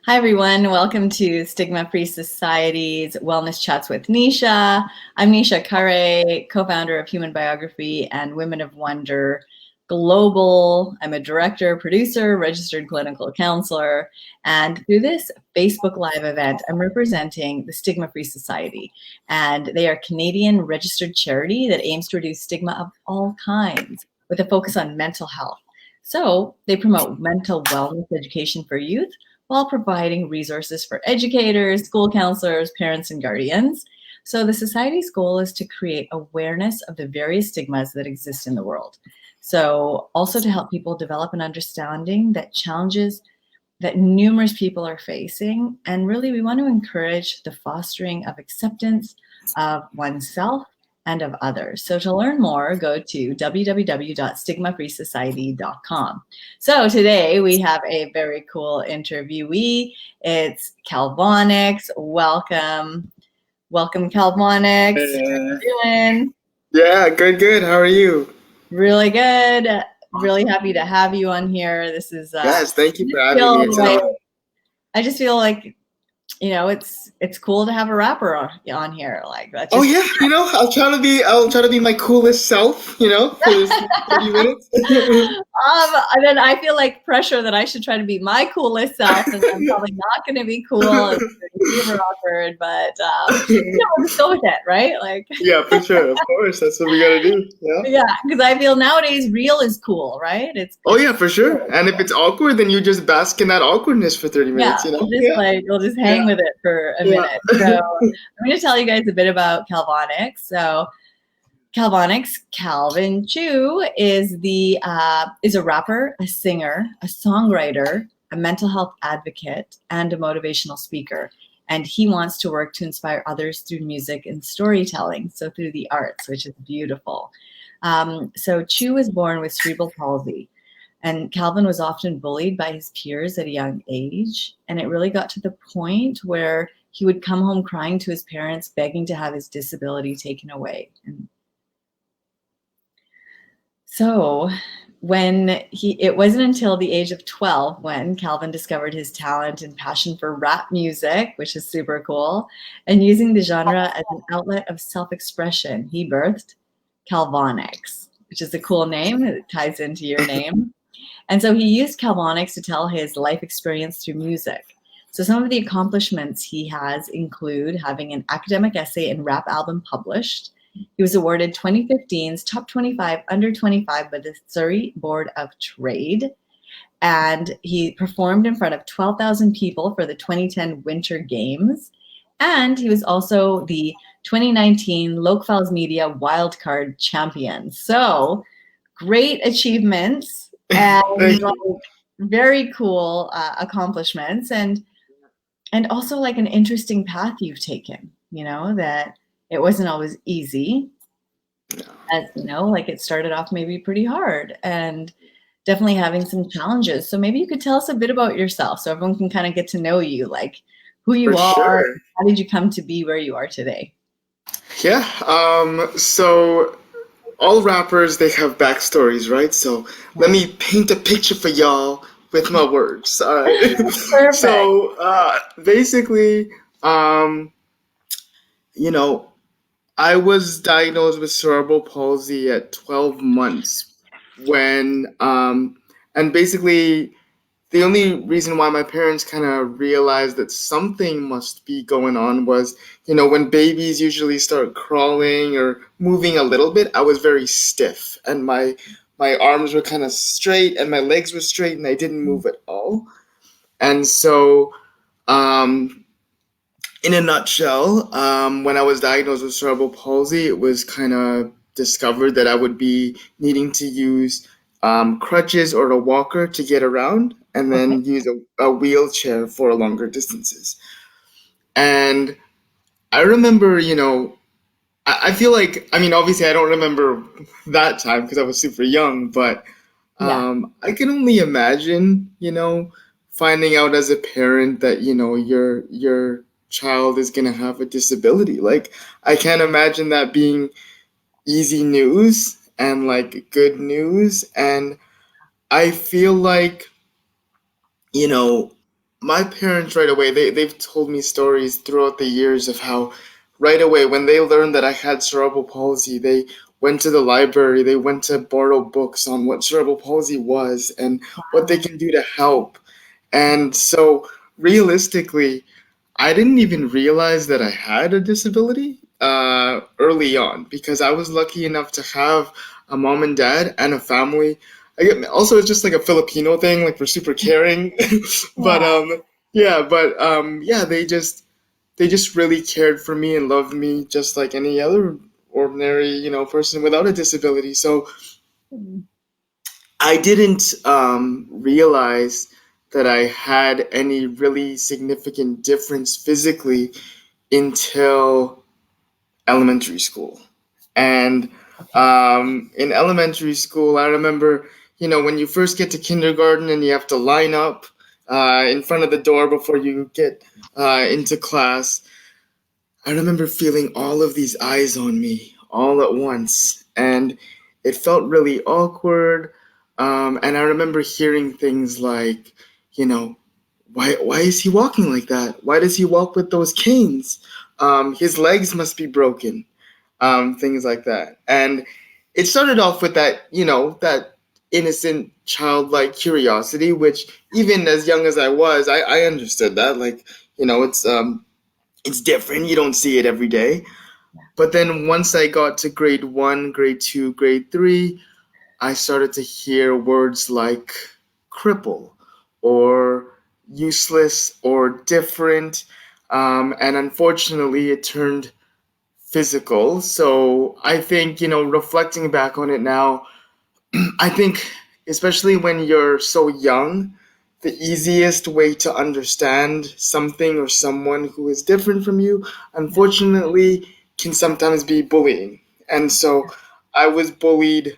Hi, everyone. Welcome to Stigma-Free Society's Wellness Chats with Nisha. I'm Nisha Khare, co-founder of Human Biography and Women of Wonder Global. I'm a director, producer, registered clinical counselor. And through this Facebook Live event, I'm representing the Stigma-Free Society. And they are a Canadian registered charity that aims to reduce stigma of all kinds with a focus on mental health. So they promote mental wellness education for youth while providing resources for educators, school counselors, parents, and guardians. So the Society's goal is to create awareness of the various stigmas that exist in the world. So also to help people develop an understanding that challenges that numerous people are facing. And really, we want to encourage the fostering of acceptance of oneself and of others. So to learn more, go to www.stigmafreesociety.com. So today we have a very cool interviewee. It's Kalvonix. Welcome. Welcome, Kalvonix. How you doing? Yeah, good. How are you? Really good. Really happy to have you on here. This is Yes, thank you for having me. It's an honor. I just feel like it's cool to have a rapper on here. Like that's Oh just, yeah, I'll try to be my coolest self, for this 30 minutes. and then I feel like pressure that I should try to be my coolest self, and I'm probably not going to be cool. It's super awkward, but we'll just go with it, right? Like, Yeah, for sure. Of course, that's what we gotta do. yeah, because I feel nowadays real is cool, right? Oh yeah, for sure. And if it's awkward, then you just bask in that awkwardness for 30 minutes. We'll just hang with it for a minute. So I'm going to tell you guys a bit about Kalvonix. So Kalvonix, Calvin Chu, is a rapper, a singer, a songwriter, a mental health advocate, and a motivational speaker. And he wants to work to inspire others through music and storytelling, so through the arts, which is beautiful. So Chu was born with cerebral palsy. And Calvin was often bullied by his peers at a young age. And it really got to the point where he would come home crying to his parents, begging to have his disability taken away. And so it wasn't until the age of 12 when Calvin discovered his talent and passion for rap music, which is super cool, and using the genre as an outlet of self-expression, he birthed Kalvonix, which is a cool name. It ties into your name. And so he used Kalvonix to tell his life experience through music. So some of the accomplishments he has include having an academic essay and rap album published. He was awarded 2015's Top 25 Under 25 by the Surrey Board of Trade. And he performed in front of 12,000 people for the 2010 Winter Games. And he was also the 2019 LocFilesMedia Wildcard Champion. So great achievements. And very cool accomplishments, and also like an interesting path you've taken, that it wasn't always easy. As like it started off maybe pretty hard and definitely having some challenges. So maybe you could tell us a bit about yourself so everyone can kind of get to know you, like who you are. Sure. How did you come to be where you are today? Yeah. So all rappers, they have backstories, right? So let me paint a picture for y'all with my words. All right. Perfect. So basically, I was diagnosed with cerebral palsy at 12 months when, and basically the only reason why my parents kind of realized that something must be going on was, when babies usually start crawling or moving a little bit, I was very stiff and my arms were kind of straight and my legs were straight and I didn't move at all. And so, in a nutshell, when I was diagnosed with cerebral palsy, it was kind of discovered that I would be needing to use crutches or a walker to get around, and then use a wheelchair for longer distances. And I remember, I feel like, obviously I don't remember that time because I was super young, but I can only imagine, finding out as a parent that, your child is going to have a disability. Like, I can't imagine that being easy news and like good news. And I feel like, my parents right away, they've told me stories throughout the years of how right away when they learned that I had cerebral palsy, they went to the library, they went to borrow books on what cerebral palsy was and what they Wow. can do to help. And so realistically, I didn't even realize that I had a disability early on because I was lucky enough to have a mom and dad and a family. Also, it's just like a Filipino thing, like we're super caring. but Wow. yeah, they just really cared for me and loved me just like any other ordinary, person without a disability. So Mm. I didn't realize that I had any really significant difference physically until elementary school. And Okay. in elementary school, I remember, when you first get to kindergarten and you have to line up in front of the door before you get into class. I remember feeling all of these eyes on me all at once, and it felt really awkward. And I remember hearing things like, you know, why is he walking like that? Why does he walk with those canes? His legs must be broken. Things like that. And it started off with that innocent childlike curiosity, which even as young as I was, I understood that. Like, it's different. You don't see it every day. But then once I got to grade one, grade two, grade three, I started to hear words like cripple or useless or different. And unfortunately, it turned physical. So I think, reflecting back on it now, I think, especially when you're so young, the easiest way to understand something or someone who is different from you, Yeah. unfortunately, can sometimes be bullying. And so I was bullied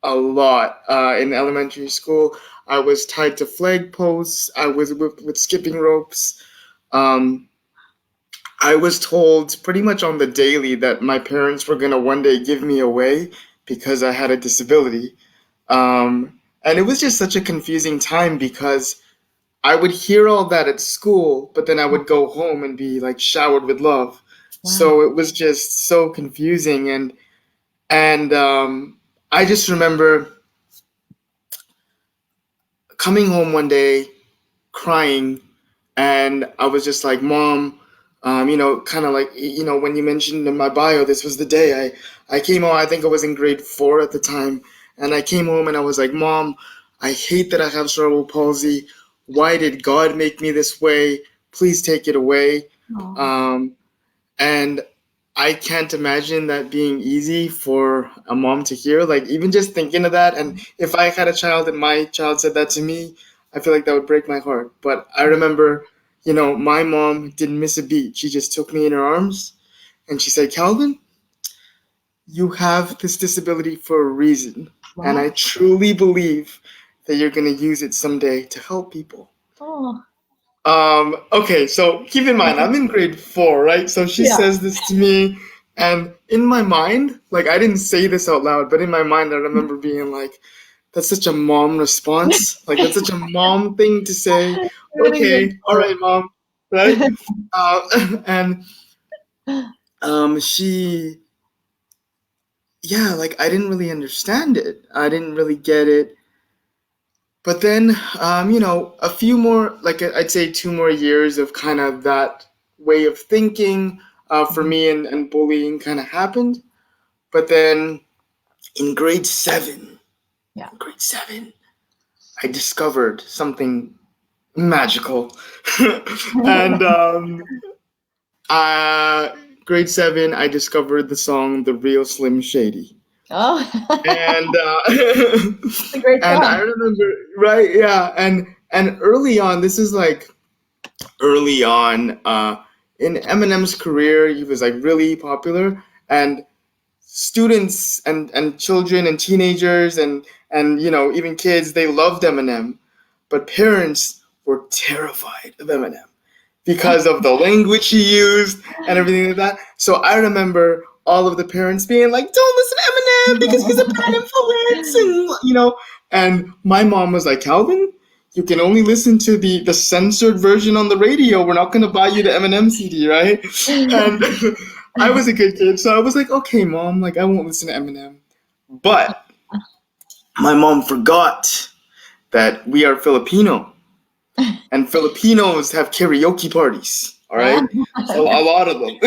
a lot in elementary school. I was tied to flag posts, I was whipped with skipping ropes. Um, I was told pretty much on the daily that my parents were going to one day give me away because I had a disability. And it was just such a confusing time because I would hear all that at school, but then I would go home and be like showered with love. Wow. So it was just so confusing, and I just remember coming home one day crying, and I was just like, Mom, kind of like, when you mentioned in my bio, this was the day I came home. I think I was in grade four at the time, and I came home and I was like, Mom, I hate that I have cerebral palsy. Why did God make me this way? Please take it away. Oh, Um, and I can't imagine that being easy for a mom to hear. Like, even just thinking of that, and if I had a child and my child said that to me, I feel like that would break my heart. But I remember, my mom didn't miss a beat. She just took me in her arms and she said, Calvin, you have this disability for a reason. And wow. I truly believe that you're going to use it someday to help people. Oh, Okay, so keep in mind, I'm in grade four, right? So she yeah. says this to me, and in my mind, like I didn't say this out loud, but in my mind, I remember being like, that's such a mom response. Like, that's such a mom thing to say. Everything's Okay, all right, mom, right? in And she, yeah, like I didn't really understand it. I didn't really get it. But then, a few more, like I'd say 2 more years of kind of that way of thinking for Mhm. me and bullying kind of happened. But then in Yeah. grade seven, I discovered something magical. And uh, grade seven, I discovered the song "The Real Slim Shady." Oh, And it's a great and I song. remember, right, yeah, and early on, this is like early on in Eminem's career. He was like really popular, and students and children and teenagers and even kids, they loved Eminem, but parents were terrified of Eminem because of the language he used and everything like that. So I remember all of the parents being like, "Don't listen to Eminem because he's a bad influence," and my mom was like, "Calvin, you can only listen to the censored version on the radio. We're not going to buy you the Eminem CD, right? And I was a good kid, so I was like, okay, Mom, like I won't listen to Eminem. But my mom forgot that we are Filipino, and Filipinos have karaoke parties, all right? So a lot of them.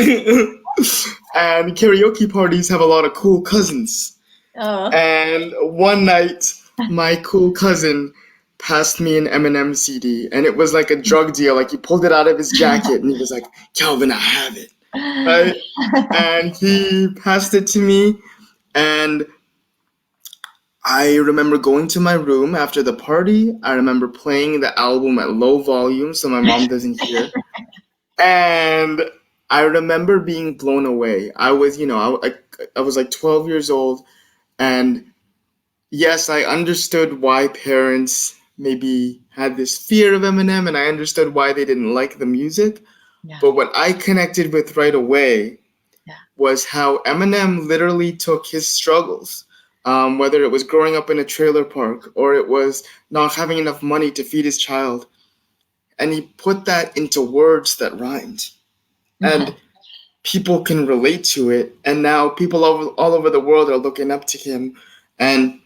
And karaoke parties have a lot of cool cousins. Oh. And one night, my cool cousin passed me an Eminem CD, and it was like a drug deal. Like he pulled it out of his jacket, and he was like, "Calvin, I have it." Right? And he passed it to me, and I remember going to my room after the party. I remember playing the album at low volume so my mom doesn't hear. And I remember being blown away. I was, I was like 12 years old, and yes, I understood why parents maybe had this fear of Eminem, and I understood why they didn't like the music. Yeah. But what I connected with right away was how Eminem literally took his struggles, whether it was growing up in a trailer park or it was not having enough money to feed his child, and he put that into words that rhymed. And people can relate to it, and now people all over the world are looking up to him, and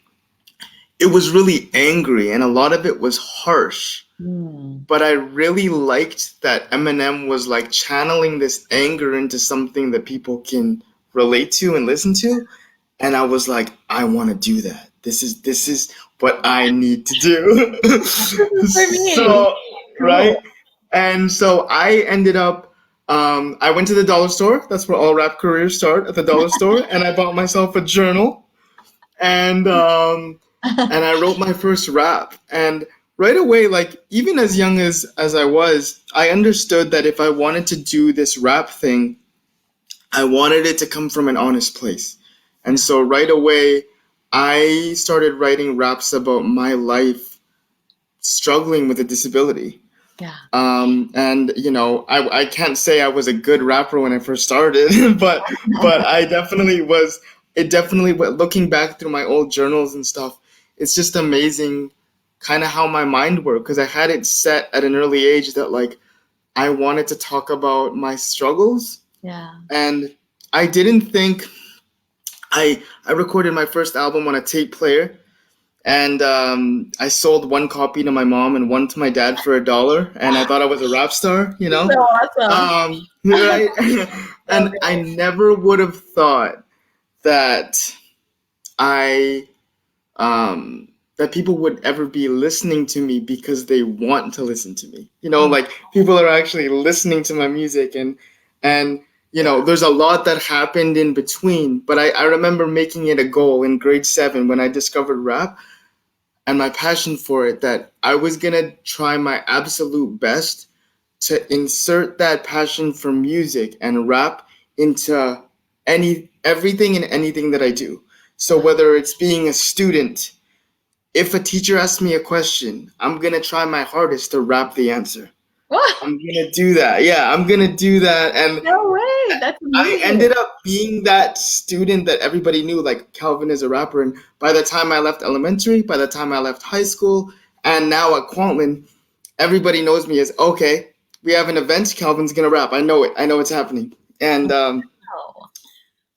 it was really angry, and a lot of it was harsh. But I really liked that Eminem was like channeling this anger into something that people can relate to and listen to. And I was like, I want to do that. This is what I need to do. For me. So, right? And so I ended up, I went to the dollar store. That's where all rap careers start, at the dollar store. And I bought myself a journal. And I wrote my first rap. And right away, like even as young as I was, I understood that if I wanted to do this rap thing, I wanted it to come from an honest place. And so right away, I started writing raps about my life struggling with a disability. Yeah. And I can't say I was a good rapper when I first started, but I definitely was. It definitely, looking back through my old journals and stuff, it's just amazing kind of how my mind worked, because I had it set at an early age that like I wanted to talk about my struggles. Yeah. And I didn't think I recorded my first album on a tape player, and I sold one copy to my mom and one to my dad for $1, and I thought I was a rap star, So awesome. Right? And I never would have thought that that people would ever be listening to me because they want to listen to me. Like people are actually listening to my music, and there's a lot that happened in between. But I remember making it a goal in grade 7 when I discovered rap and my passion for it, that I was gonna try my absolute best to insert that passion for music and rap into everything and anything that I do. So whether it's being a student, if a teacher asks me a question, I'm going to try my hardest to rap the answer. What? I'm going to do that. Yeah, I'm going to do that. And No way. That's amazing. I ended up being that student that everybody knew, like Calvin is a rapper. And by the time I left elementary, by the time I left high school, and now at Kwantlen, everybody knows me as, okay, we have an event, Calvin's going to rap. I know it. I know it's happening. And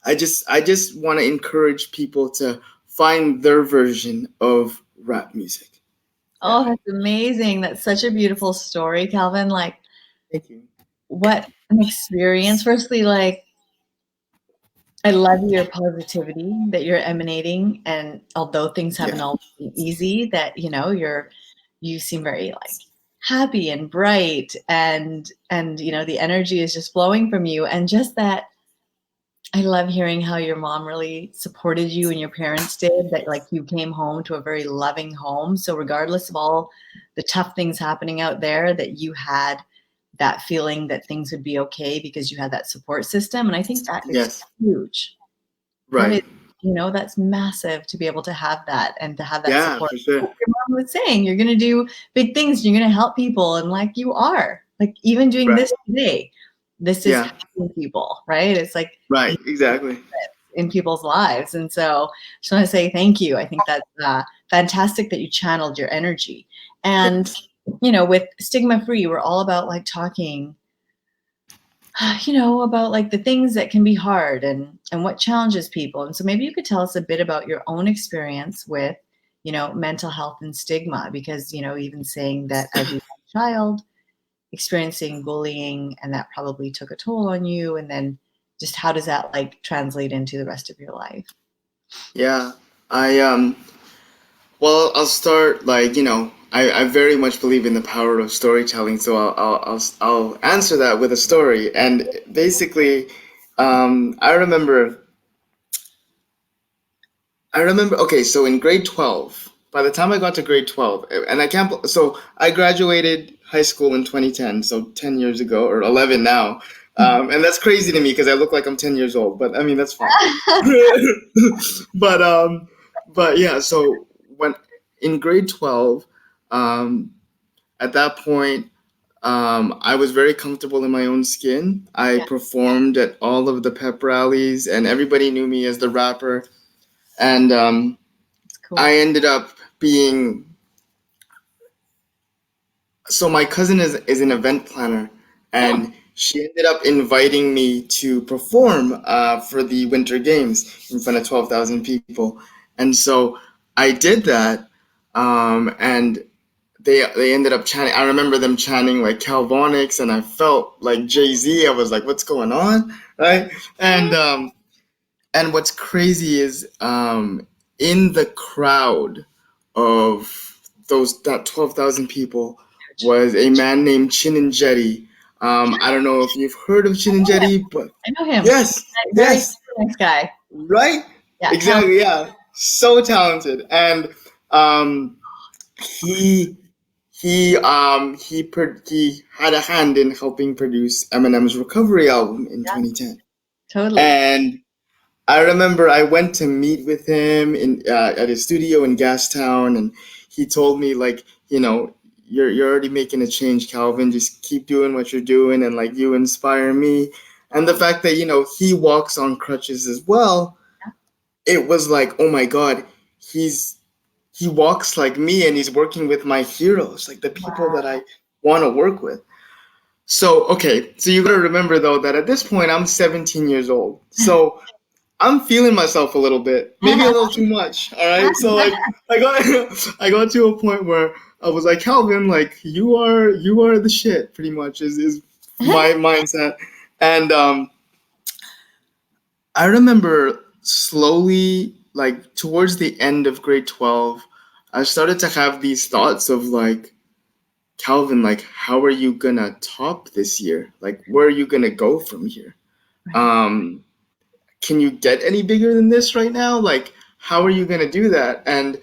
I just want to encourage people to find their version of rap music. Oh, that's amazing. That's such a beautiful story, Calvin. Like, thank you. What an experience. Firstly, like, I love your positivity that you're emanating, and although things haven't always been easy, that you seem very like happy and bright, and the energy is just flowing from you, and just that. I love hearing how your mom really supported you and your parents did, that like you came home to a very loving home. So regardless of all the tough things happening out there, that you had that feeling that things would be okay because you had that support system. And I think that is huge. Right. That's massive to be able to have that and to have that support. For sure. Like your mom was saying, you're going to do big things. You're going to help people. And like you are, like even doing this today. This is helping people, right? It's like exactly in people's lives. And so I just want to say thank you. I think that's fantastic that you channeled your energy. And, with Stigma-Free, we're all about like talking, about like the things that can be hard and what challenges people. And so maybe you could tell us a bit about your own experience with, mental health and stigma, because, even saying that as a child experiencing bullying and that probably took a toll on you, and then just how does that like translate into the rest of your life? Yeah, well, I'll start like, I very much believe in the power of storytelling, so I'll answer that with a story. And basically, I remember, okay, so in grade 12, by the time I got to grade 12, and I can't, so I graduated high school in 2010, so 10 years ago, or 11 now. And that's crazy to me because I look like I'm 10 years old, but I mean, that's fine. But, but yeah, so when in grade 12, um, at that point, I was very comfortable in my own skin. I performed at all of the pep rallies, and everybody knew me as the rapper. And Cool. I ended up being. So my cousin is an event planner, and she ended up inviting me to perform for the Winter Games in front of 12,000 people. And so I did that, and they ended up chanting. I remember them chanting like Kalvonix, and I felt like Jay-Z. I was like, "What's going on?" Right? And what's crazy is in the crowd of that 12,000 people was a man named Chin and Jetty. I don't know if you've heard of Chin and Jetty, but I know him. yes, Very yes, nice guy. right, Yeah, exactly, yeah, so talented. And he he had a hand in helping produce Eminem's Recovery album in 2010, totally. and I remember I went to meet with him at his studio in Gastown, and he told me like, you're already making a change, Calvin. Just keep doing what you're doing, and like you inspire me. And the fact that he walks on crutches as well, it was like, oh my God, he walks like me, and he's working with my heroes, like the people that I want to work with. So okay, so you gotta remember though that at this point I'm 17 years old, so I'm feeling myself a little bit, maybe a little too much. All right, so like I got I got to a point where I was like, Calvin, like you are the shit, pretty much is my mindset. And I remember slowly, like towards the end of grade 12, I started to have these thoughts of like, Calvin, like how are you gonna top this year? Like where are you gonna go from here? Can you get any bigger than this right now? Like, how are you going to do that? And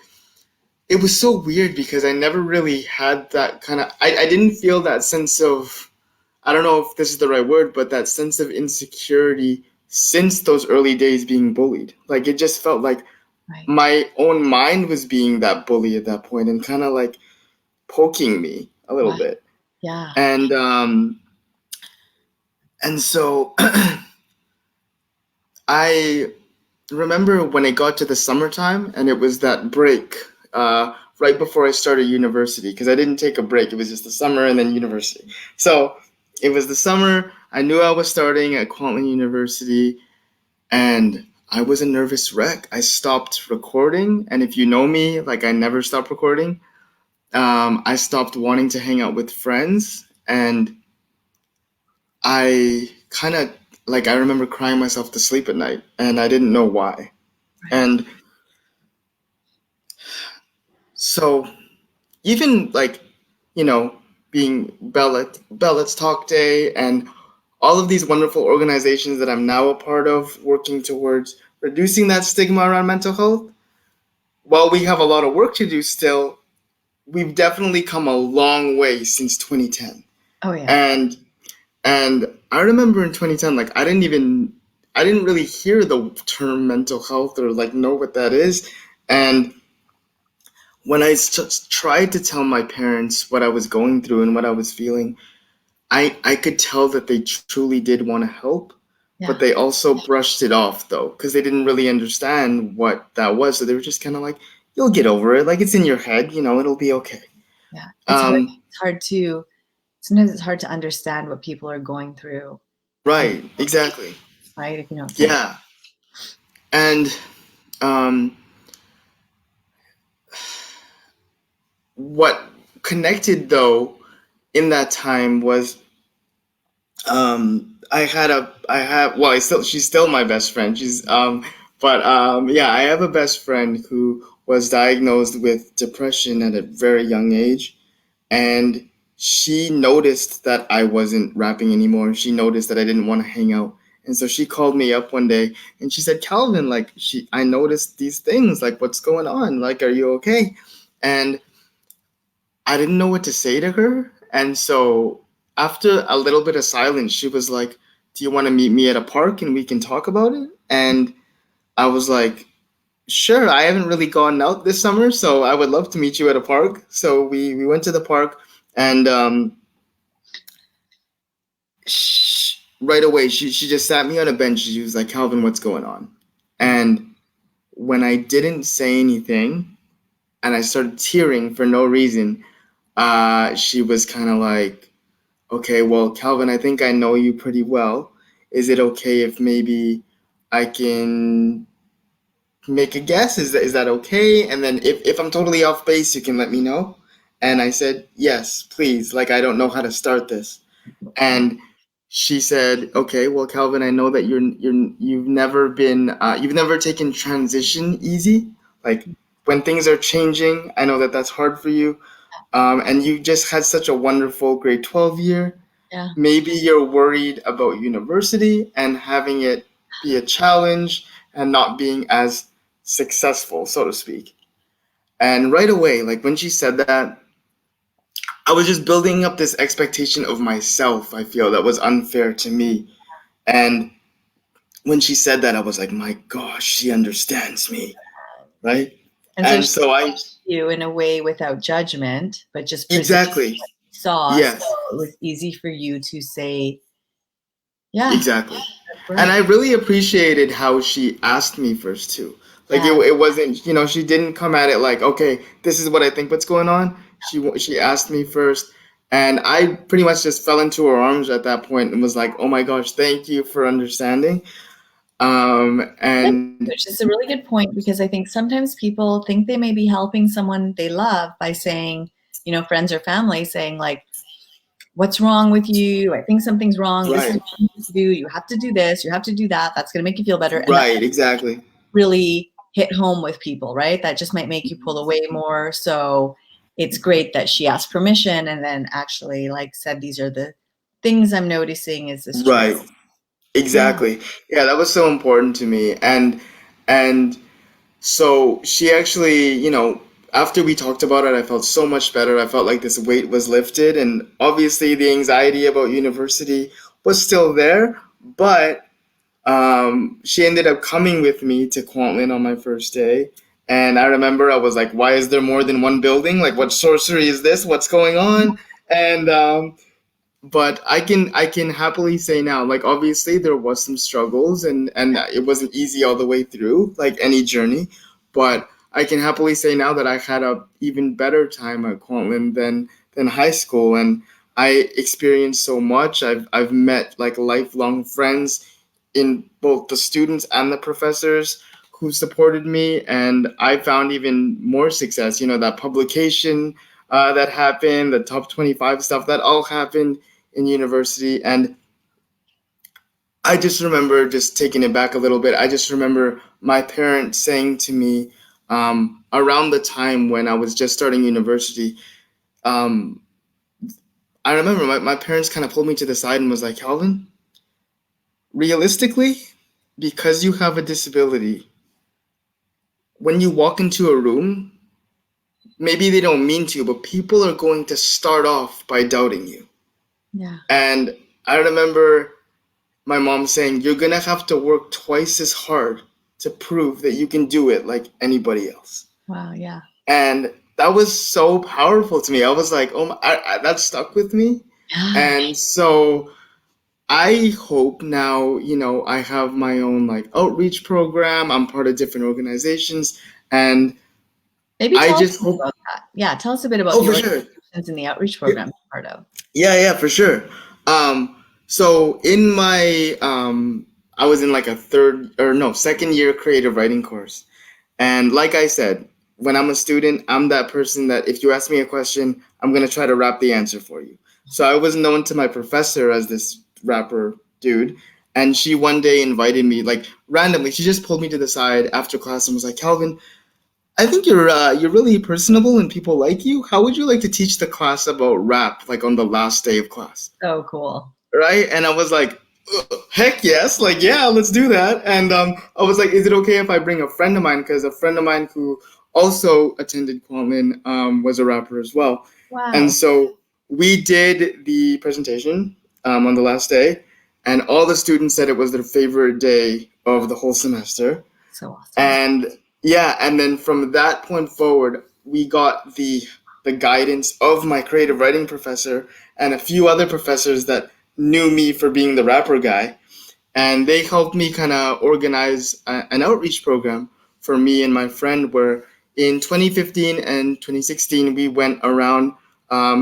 it was so weird because I never really had that kind of, I didn't feel that sense of, I don't know if this is the right word, but that sense of insecurity since those early days being bullied. Like, it just felt like my own mind was being that bully at that point and kind of like poking me a little bit. Yeah. And so I remember when it got to the summertime and it was that break right before I started university, because I didn't take a break. It was just the summer and then university. So it was the summer. I knew I was starting at Kwantlen University, and I was a nervous wreck. I stopped recording, and if you know me, like I never stopped recording. I stopped wanting to hang out with friends, and I kind of like I remember crying myself to sleep at night, and I didn't know why. And so even like, being Bellet's Talk Day and all of these wonderful organizations that I'm now a part of working towards reducing that stigma around mental health, while we have a lot of work to do still, we've definitely come a long way since 2010. Oh yeah. And I remember in 2010, like I didn't really hear the term mental health or like know what that is. And when I tried to tell my parents what I was going through and what I was feeling, I could tell that they truly did want to help, but they also brushed it off though, because they didn't really understand what that was. So they were just kind of like, you'll get over it. Like it's in your head, it'll be okay. Yeah. Sometimes it's hard to understand what people are going through. Right, exactly. Right? If you don't say it. Yeah. And what connected though in that time was she's still my best friend. I have a best friend who was diagnosed with depression at a very young age, and she noticed that I wasn't rapping anymore. She noticed that I didn't want to hang out. And so she called me up one day and she said, Calvin, I noticed these things, like, what's going on? Like, are you okay? And I didn't know what to say to her. And so after a little bit of silence, she was like, do you want to meet me at a park and we can talk about it? And I was like, sure, I haven't really gone out this summer, so I would love to meet you at a park. So we went to the park, and right away she just sat me on a bench. She was like, Calvin, what's going on? And when I didn't say anything and I started tearing for no reason, she was kind of like, okay, well, Calvin, I think I know you pretty well. Is it okay if maybe I can make a guess? Is that okay? And then if I'm totally off base, you can let me know. And I said, yes, please. Like, I don't know how to start this. And she said, okay, well, Calvin, I know that you've never taken transition easy. Like, when things are changing, I know that that's hard for you. And you just had such a wonderful grade 12 year. Yeah. Maybe you're worried about university and having it be a challenge and not being as successful, so to speak. And right away, like when she said that, I was just building up this expectation of myself, I feel, that was unfair to me. And when she said that, I was like, my gosh, she understands me, right? And so I you in a way without judgment, but just exactly what you saw. yes, so it was easy for you to say, yeah, exactly. And I really appreciated how she asked me first too. Like Yeah. it wasn't, she didn't come at it like, okay, this is what I think what's going on. She asked me first, and I pretty much just fell into her arms at that point and was like, oh my gosh, thank you for understanding. And Which is a really good point, because I think sometimes people think they may be helping someone they love by saying, friends or family saying like, what's wrong with you? I think something's wrong. This is right, what you need to do. You have to do this. You have to do that. That's going to make you feel better. And right, exactly. really hit home with people, right? That just might make you pull away more. So it's great that she asked permission and then actually like said, these are the things I'm noticing. Is this true? Right. Exactly. Yeah, that was so important to me. And so she actually, after we talked about it, I felt so much better. I felt like this weight was lifted, and obviously the anxiety about university was still there, but she ended up coming with me to Kwantlen on my first day. And I remember I was like, why is there more than one building? Like, what sorcery is this? What's going on? And but I can happily say now, like obviously there was some struggles, and it wasn't easy all the way through, like any journey, but I can happily say now that I had a even better time at Kwantlen than high school, and I experienced so much. I've met like lifelong friends in both the students and the professors who supported me, and I found even more success. That publication that happened, the top 25 stuff, that all happened in university. And I just remember, just taking it back a little bit, I just remember my parents saying to me around the time when I was just starting university, um, I remember my parents kind of pulled me to the side and was like, Calvin, realistically, because you have a disability, when you walk into a room, maybe they don't mean to, but people are going to start off by doubting you. Yeah. And I remember my mom saying, you're going to have to work twice as hard to prove that you can do it like anybody else. Wow, yeah. And that was so powerful to me. I was like, oh, that stuck with me. And so I hope now, I have my own like outreach program. I'm part of different organizations. And maybe I tell just us hope. about that. Yeah, tell us a bit about Oh, for sure. organizations in the outreach program you're part of? Yeah, for sure. So in my I was in like a second year creative writing course. And like I said, when I'm a student, I'm that person that if you ask me a question, I'm gonna try to rap the answer for you. So I was known to my professor as this rapper dude, and she one day invited me, like randomly, she just pulled me to the side after class and was like, Calvin, I think you're really personable and people like you. How would you like to teach the class about rap, like on the last day of class? Oh, cool. Right? And I was like, heck yes, like yeah, let's do that. And I was like, is it okay if I bring a friend of mine? Because a friend of mine who also attended Kwantlen was a rapper as well. And Wow. so we did the presentation on the last day, and all the students said it was their favorite day of the whole semester. So awesome. And yeah, and then from that point forward, we got the guidance of my creative writing professor and a few other professors that knew me for being the rapper guy, and they helped me kind of organize an outreach program for me and my friend. Where in 2015 and 2016 we went around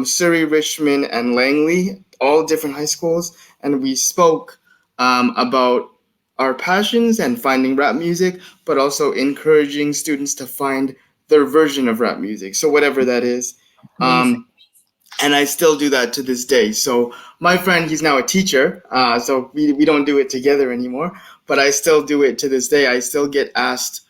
Surrey, Richmond, and Langley, all different high schools, and we spoke about our passions and finding rap music, but also encouraging students to find their version of rap music. So whatever that is. Amazing. And I still do that to this day. So my friend, he's now a teacher, so we don't do it together anymore, but I still do it to this day. I still get asked,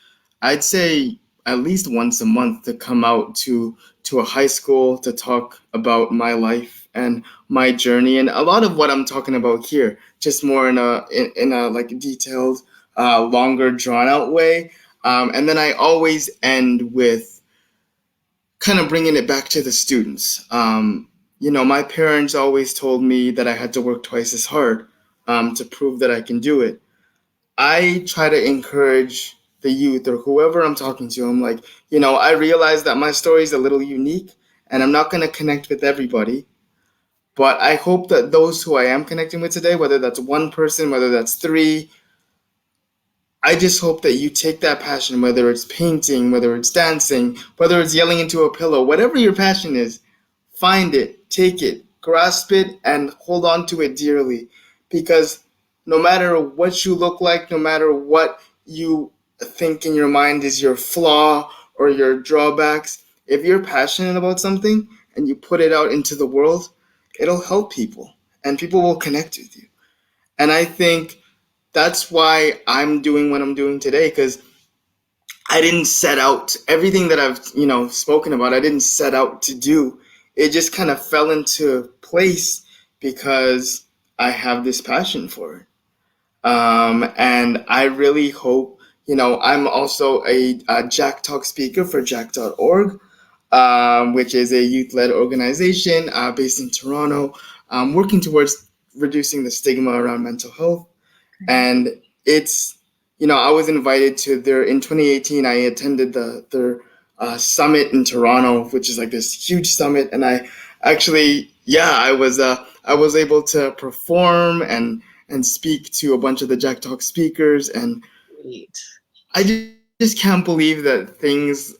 I'd say at least once a month, to come out to a high school to talk about my life and my journey, and a lot of what I'm talking about here, just more in a like detailed, longer, drawn out way. And then I always end with kind of bringing it back to the students. My parents always told me that I had to work twice as hard to prove that I can do it. I try to encourage the youth or whoever I'm talking to. I'm like, I realize that my story is a little unique and I'm not going to connect with everybody. But I hope that those who I am connecting with today, whether that's one person, whether that's three, I just hope that you take that passion, whether it's painting, whether it's dancing, whether it's yelling into a pillow, whatever your passion is, find it, take it, grasp it, and hold on to it dearly. Because no matter what you look like, no matter what you think in your mind is your flaw or your drawbacks, if you're passionate about something and you put it out into the world, it'll help people and people will connect with you. And I think that's why I'm doing what I'm doing today, because I didn't set out everything that I've spoken about. I didn't set out to do. It just kind of fell into place because I have this passion for it. And I really hope, I'm also a Jack Talk speaker for Jack.org, which is a youth-led organization based in Toronto, working towards reducing the stigma around mental health. And it's, I was invited to in 2018, I attended their summit in Toronto, which is like this huge summit. And I actually, I was able to perform and speak to a bunch of the Jack Talk speakers. And Great. I just can't believe that things,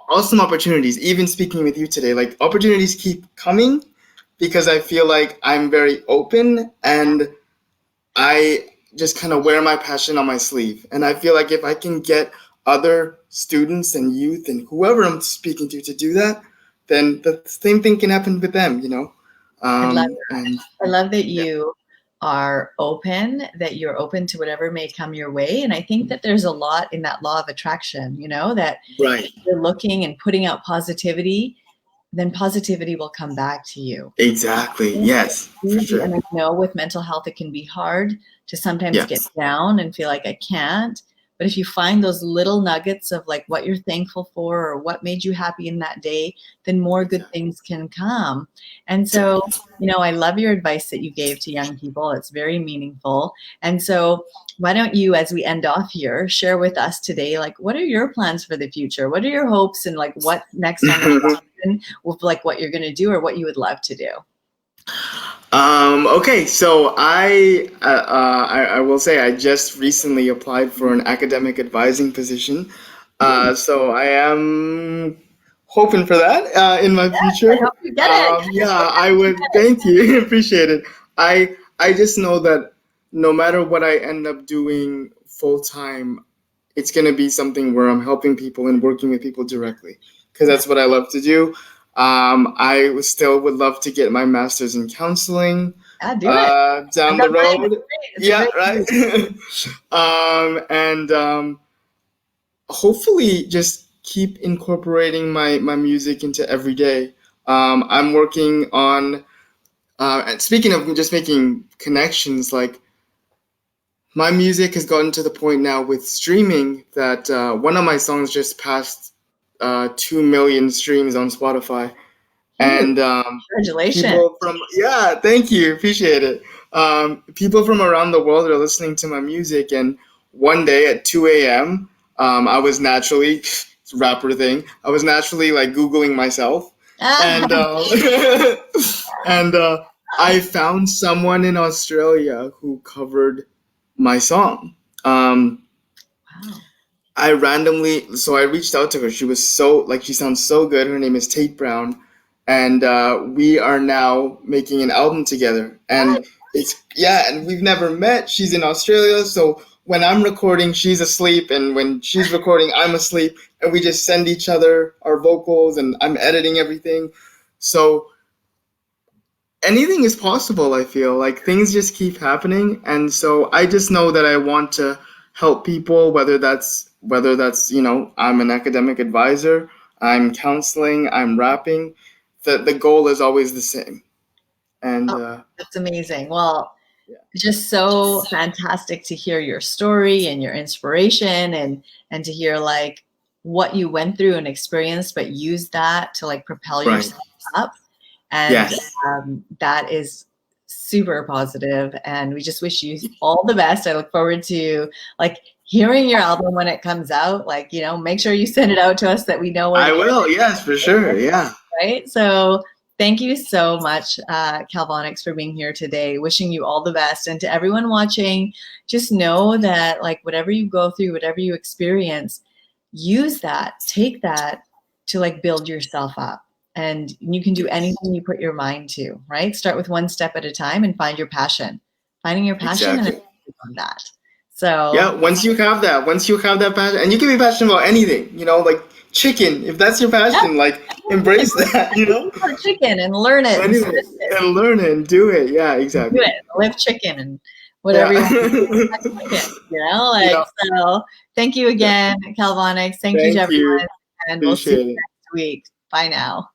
awesome opportunities, even speaking with you today, like opportunities keep coming because I feel like I'm very open and I just kind of wear my passion on my sleeve. And I feel like if I can get other students and youth and whoever I'm speaking to do that, then the same thing can happen with them, I love that. And I love that you are open, that you're open to whatever may come your way. And I think that there's a lot in that law of attraction, that right. you're looking and putting out positivity, then positivity will come back to you. Exactly. Yes. For sure. And I know with mental health, it can be hard to sometimes get down and feel like I can't. But if you find those little nuggets of like what you're thankful for or what made you happy in that day, then more good things can come. And so, I love your advice that you gave to young people. It's very meaningful. And so why don't you, as we end off here, share with us today, like, what are your plans for the future? What are your hopes and like what next on the horizon with like what you're going to do or what you would love to do? Okay, so I will say I just recently applied for an academic advising position. So I am hoping for that in my future. I hope you get it. Yeah, I would. Thank you. Appreciate it. I just know that no matter what I end up doing full time, it's gonna be something where I'm helping people and working with people directly because that's what I love to do. Still would love to get my master's in counseling Yeah, do it. down I've the done mine. road. It's great. Yeah, It's great. right. And hopefully just keep incorporating my music into every day. I'm working on, and speaking of just making connections, like my music has gotten to the point now with streaming that one of my songs just passed 2 million streams on Spotify. Ooh, And congratulations. people from, yeah, thank you, appreciate it. People from around the world are listening to my music, and one day at 2 a.m., I was naturally, rapper thing, I was naturally like Googling myself, and and I found someone in Australia who covered my song. Wow. I reached out to her. She was so, like, she sounds so good. Her name is Tate Brown. And we are now making an album together. And and we've never met. She's in Australia. So when I'm recording, she's asleep. And when she's recording, I'm asleep. And we just send each other our vocals and I'm editing everything. So anything is possible, I feel like things just keep happening. And so I just know that I want to help people, whether that's I'm an academic advisor, I'm counseling, I'm rapping. The goal is always the same. And That's amazing. Well, yeah. just so fantastic to hear your story and your inspiration and to hear like what you went through and experienced, but use that to like propel Right. yourself up. And Yes. that is super positive. And we just wish you all the best. I look forward to like hearing your album when it comes out. Like, make sure you send it out to us that we know where I to get will, it. yes, for sure. Yeah. Right. So thank you so much, Kalvonix, for being here today. Wishing you all the best. And to everyone watching, just know that like whatever you go through, whatever you experience, use that, take that to like build yourself up. And you can do anything you put your mind to, right? Start with one step at a time and find your passion. Finding your passion Exactly. and on that. So Yeah, once you have that passion, and you can be passionate about anything, like chicken, if that's your passion, like embrace that, for chicken and learn it. Anything, and learn it and do it. Yeah, exactly. Do it. Live chicken and whatever you want to Yeah. so thank you again, Kalvonix. Thank you to Thank you. everyone. And we'll see Appreciate you it. next week. Bye now.